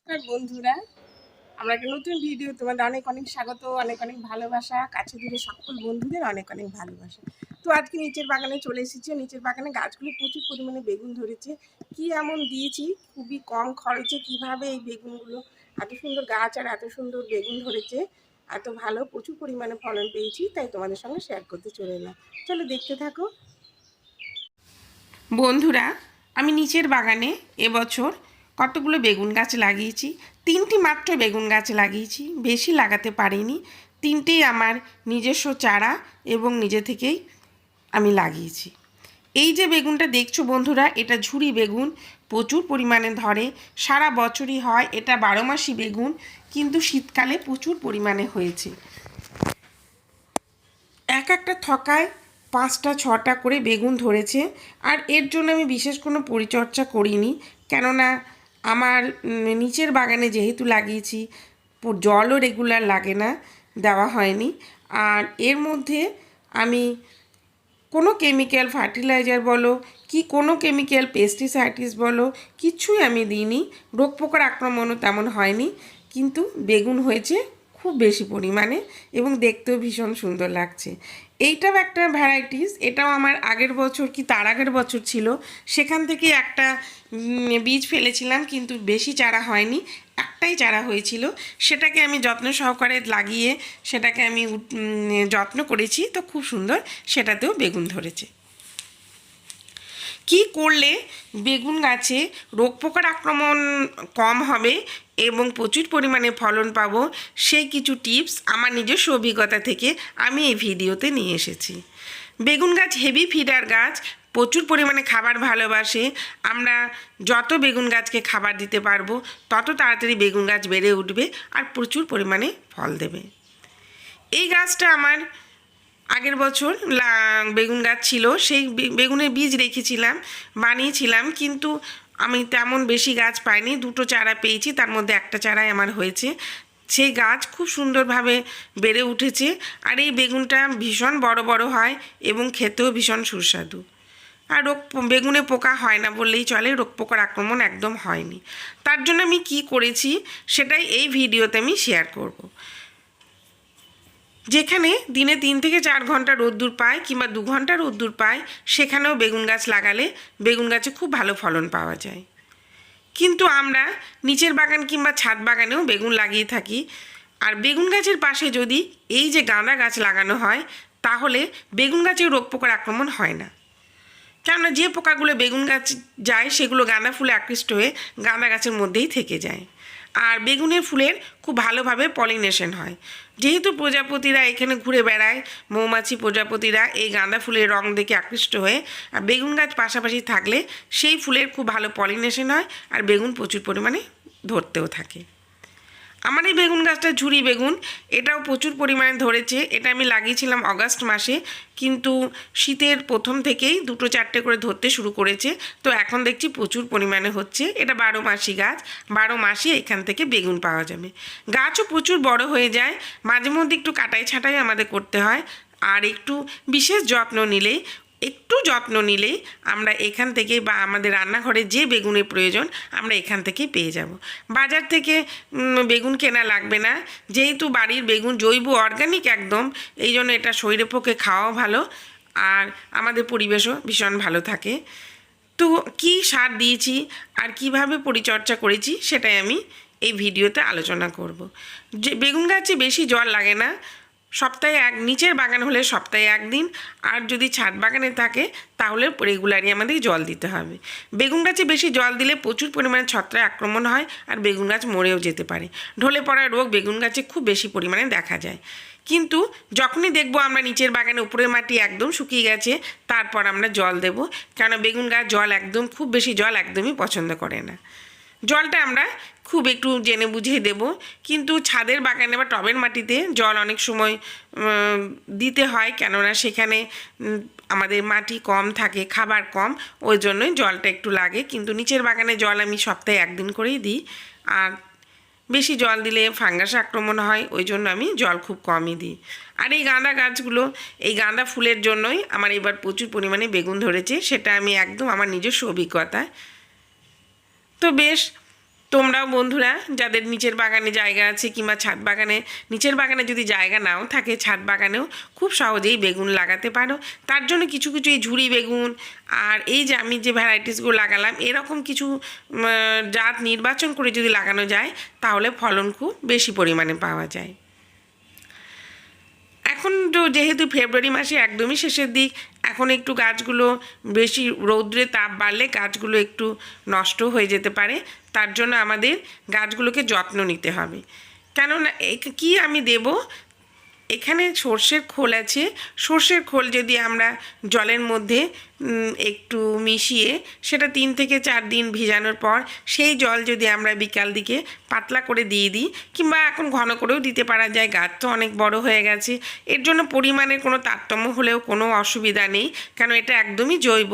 নমস্কার বন্ধুরা, আমরা একটা নতুন ভিডিও তোমাদের অনেক অনেক স্বাগত, অনেক অনেক ভালোবাসা, কাছে দূরে সকল বন্ধুদের অনেক অনেক ভালোবাসা। তো আজকে নিচের বাগানে চলে এসেছি। নিচের বাগানে গাছগুলো প্রচুর পরিমাণে বেগুন ধরেছে। কি এমন দিয়েছি খুবই কম খরচে, কিভাবে এই বেগুনগুলো এত সুন্দর গাছ আর এত সুন্দর বেগুন ধরেছে, এত ভালো প্রচুর পরিমাণে ফলন পেয়েছি, তাই তোমাদের সঙ্গে শেয়ার করতে চলে এলাম। চলো দেখতে থাকো বন্ধুরা। আমি নিচের বাগানে এবছর কতগুলো বেগুন গাছ লাগিয়েছি। 3টি মাত্র বেগুন গাছ লাগিয়েছি, বেশি লাগাতে পারিনি। 3টেই আমার নিজস্ব চারা এবং নিজে থেকেই আমি লাগিয়েছি। এই যে বেগুনটা দেখছো বন্ধুরা, এটা ঝুরি বেগুন, প্রচুর পরিমাণে ধরে, সারা বছরই হয়। এটা 12 মাসি বেগুন, কিন্তু শীতকালে প্রচুর পরিমাণে হয়েছে। এক একটা থকায় 5টা 6টা করে বেগুন ধরেছে। আর এর জন্য আমি বিশেষ কোনো পরিচর্যা করিনি, কেননা আমার নিচের বাগানে যেহেতু লাগিয়েছি, জলও রেগুলার লাগে না, দেওয়া হয়নি। আর এর মধ্যে আমি কোনো কেমিক্যাল ফার্টিলাইজার বলো কি কোনো কেমিক্যাল পেস্টিসাইডস বলো, কিছুই আমি দিইনি। রোগ পোকার আক্রমণও তেমন হয়নি, কিন্তু বেগুন হয়েছে খুব বেশি পরিমাণে এবং দেখতেও ভীষণ সুন্দর লাগছে। এইটাও একটা ভ্যারাইটিস, এটাও আমার আগের বছর কি তার আগের বছর ছিল, সেখান থেকে একটা বীজ ফেলেছিলাম, কিন্তু বেশি চারা হয়নি, একটাই চারা হয়েছিল। সেটাকে আমি যত্ন সহকারে লাগিয়ে সেটাকে আমি যত্ন করেছি, তো খুব সুন্দর সেটাতেও বেগুন ধরেছে। কি করলে বেগুন গাছে রোগ পোকার আক্রমণ কম হবে এবং প্রচুর পরিমাণে ফলন পাবো, সেই কিছু টিপস আমার নিজস্ব অভিজ্ঞতা থেকে আমি এই ভিডিওতে নিয়ে এসেছি। বেগুন গাছ হেভি ফিডার গাছ, প্রচুর পরিমাণে খাবার ভালোবাসে। আমরা যত বেগুন গাছকে খাবার দিতে পারবো, তত তাড়াতাড়ি বেগুন গাছ বেড়ে উঠবে আর প্রচুর পরিমাণে ফল দেবে। এই গাছটা আমার আগের বছর বেগুন গাছ ছিল, সেই বেগুনের বীজ রেখেছিলাম, বানিয়েছিলাম, কিন্তু আমি তেমন বেশি গাছ পাইনি। 2টো চারা পেয়েছি, তার মধ্যে একটা চারাই আমার হয়েছে। সেই গাছ খুব সুন্দরভাবে বেড়ে উঠেছে। আর এই বেগুনটা ভীষণ বড় বড় হয় এবং খেতেও ভীষণ সুস্বাদু। আর বেগুনে পোকা হয় না বললেই চলে, রোগ পোকার আক্রমণ একদম হয়নি। তার জন্য আমি কি করেছি সেটাই এই ভিডিওতে আমি শেয়ার করব। যেখানে দিনে 3 থেকে 4 ঘন্টা রোদ্দুর পায় কিংবা 2 ঘন্টা রোদ্দুর পায়, সেখানেও বেগুন গাছ লাগালে বেগুন গাছে খুব ভালো ফলন পাওয়া যায়। কিন্তু আমরা নিচের বাগান কিংবা ছাদ বাগানেও বেগুন লাগিয়ে থাকি। আর বেগুন গাছের পাশে যদি এই যে গাঁদা গাছ লাগানো হয়, তাহলে বেগুন গাছের রোগ পোকার আক্রমণ হয় না। কেননা যে পোকাগুলো বেগুন গাছ যায়, সেগুলো গাঁদা ফুলে আকৃষ্ট হয়ে গাঁদা গাছের মধ্যেই থেকে যায়। আর বেগুনের ফুলের খুব ভালোভাবে পলিনেশন হয়। যেহেতু প্রজাপতিরা এখানে ঘুরে বেড়ায়, মৌমাছি প্রজাপতিরা এই গাঁদা ফুলের রং দেখে আকৃষ্ট হয়ে, আর বেগুন গাছ পাশাপাশি থাকলে সেই ফুলের খুব ভালো পলিনেশন হয় আর বেগুন প্রচুর পরিমাণে ধরতেও থাকে। আমার এই বেগুন গাছটা ঝুরি বেগুন, এটাও প্রচুর পরিমাণে ধরেছে। এটা আমি লাগিয়েছিলাম অগাস্ট মাসে, কিন্তু শীতের প্রথম থেকেই 2টো 4টে করে ধরতে শুরু করেছে। তো এখন দেখছি প্রচুর পরিমাণে হচ্ছে। এটা 12 মাসি গাছ, 12 মাসই এখান থেকে বেগুন পাওয়া যাবে। গাছও প্রচুর বড় হয়ে যায়, মাঝে মধ্যে একটু কাটাই ছাঁটাই আমাদের করতে হয়। আর একটু বিশেষ যত্ন নিলেই আমরা এখান থেকে বা আমাদের রান্নাঘরে যে বেগুনের প্রয়োজন আমরা এখান থেকেই পেয়ে যাব। বাজার থেকে বেগুন কেনা লাগবে না, যেহেতু বাড়ির বেগুন জৈব অর্গানিক একদম, এই জন্য এটা শরীরের পক্ষে খাওয়াও ভালো আর আমাদের পরিবেশও ভীষণ ভালো থাকে। তো কী সার দিয়েছি আর কিভাবে পরিচর্যা করেছি সেটাই আমি এই ভিডিওতে আলোচনা করব। যে বেগুন গাছে বেশি জল লাগে না, সপ্তাহে নিচের বাগান হলে সপ্তাহে 1 দিন, আর যদি ছাদ বাগানে থাকে তাহলে রেগুলারই আমাদের জল দিতে হবে। বেগুন গাছে বেশি জল দিলে প্রচুর পরিমাণে ছত্রাক আক্রমণ হয় আর বেগুন গাছ মরেও যেতে পারে। ঢলে পড়া রোগ বেগুন গাছে খুব বেশি পরিমাণে দেখা যায়। কিন্তু যখনই দেখবো আমরা নিচের বাগানে উপরের মাটি একদম শুকিয়ে গেছে, তারপর আমরা জল দেব, কেন বেগুন গাছ খুব বেশি জল একদমই পছন্দ করে না। জলটা আমরা খুব একটু জেনে বুঝেই দেব। কিন্তু ছাদের বাগানে বা টবের মাটিতে জল অনেক সময় দিতে হয়, কেননা সেখানে আমাদের মাটি কম থাকে, খাবার কম, ওই জন্যই জলটা একটু লাগে। কিন্তু নিচের বাগানে জল আমি সপ্তাহে 1 দিন করেই দিই। আর বেশি জল দিলে ফাঙ্গাস আক্রমণ হয়, ওই জন্য আমি জল খুব কমই দিই। আর এই গাঁদা গাছগুলো, এই গাঁদা ফুলের জন্যই আমার এবার প্রচুর পরিমাণে বেগুন ধরেছে, সেটা আমি একদম আমার নিজস্ব অভিজ্ঞতায়। তো বেশ তোমরাও বন্ধুরা যাদের নিচের বাগানে জায়গা আছে কিংবা ছাদ বাগানে, নিচের বাগানে যদি জায়গা নাও থাকে, ছাদ বাগানেও খুব সহজেই বেগুন লাগাতে পারো। তার জন্য কিছু কিছু এই ঝুরি বেগুন আর এই যে আমি যে ভ্যারাইটিসগুলো লাগালাম, এরকম কিছু জাত নির্বাচন করে যদি লাগানো যায় তাহলে ফলন খুব বেশি পরিমাণে পাওয়া যায়। এখন তো যেহেতু ফেব্রুয়ারি মাসে একদমই শেষের দিক, এখন একটু গাছগুলো বেশি রৌদ্রে তাপ বাড়লে গাছগুলো একটু নষ্ট হয়ে যেতে পারে। তার জন্য আমাদের গাছগুলোকে যত্ন নিতে হবে। কেননা কি আমি দেব, এখানে সর্ষের খোল আছে। সর্ষের খোল যদি আমরা জলের মধ্যে একটু মিশিয়ে সেটা 3 থেকে 4 দিন ভিজানোর পর সেই জল যদি আমরা বিকাল দিকে পাতলা করে দিয়ে দিই, কিংবা এখন ঘন করেও দিতে পারা যায়, গাছ তো অনেক বড় হয়ে গেছে, এর জন্য পরিমাণের কোনো তারতম্য হলেও কোনো অসুবিধা নেই। কেন এটা একদমই জৈব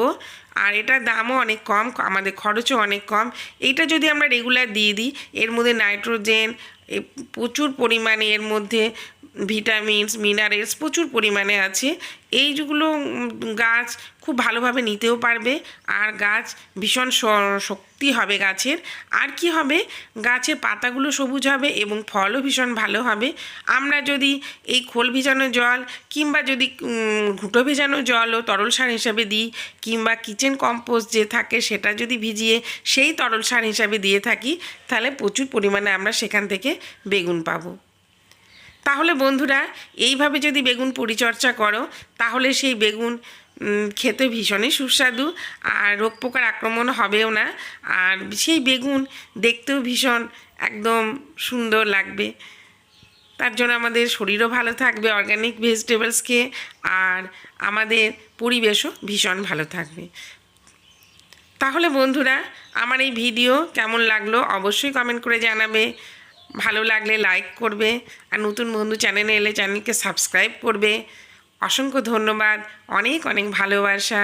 আর এটার দামও অনেক কম, আমাদের খরচও অনেক কম। এইটা যদি আমরা রেগুলার দিয়ে দিই, এর মধ্যে নাইট্রোজেন প্রচুর পরিমাণে, এর মধ্যে ভিটামিনস মিনারেলস প্রচুর পরিমাণে আছে। এইগুলো গাছ খুব ভালোভাবে নিতেও পারবে আর গাছ ভীষণ শক্তি হবে গাছের। আর কি হবে, গাছের পাতাগুলো সবুজ হবে এবং ফলও ভীষণ ভালো হবে। আমরা যদি এই খোল ভিজানো জল কিংবা যদি ঘুঁটো ভেজানো জলও তরল সার হিসাবে দিই, কিংবা কিচেন কম্পোস্ট যে থাকে সেটা যদি ভিজিয়ে সেই তরল সার হিসাবে দিয়ে থাকি, তাহলে প্রচুর পরিমাণে আমরা সেখান থেকে বেগুন পাবো। তাহলে বন্ধুরা এইভাবে যদি বেগুন পরিচর্যা করো তাহলে সেই বেগুন খেতে ভীষণই সুস্বাদু আর রোগ পোকার আক্রমণ হবেও না, আর সেই বেগুন দেখতেও ভীষণ একদম সুন্দর লাগবে। তার জন্য আমাদের শরীরও ভালো থাকবে অর্গানিক ভেজিটেবলস খেয়ে, আর আমাদের পরিবেশও ভীষণ ভালো থাকবে। তাহলে বন্ধুরা আমার এই ভিডিও কেমন লাগলো অবশ্যই কমেন্ট করে জানাবে। ভালো লাগলে লাইক করবে, আর নতুন বন্ধু চ্যানেলে এলে চ্যানেলকে সাবস্ক্রাইব করবে। অসংখ্য ধন্যবাদ, অনেক অনেক ভালোবাসা।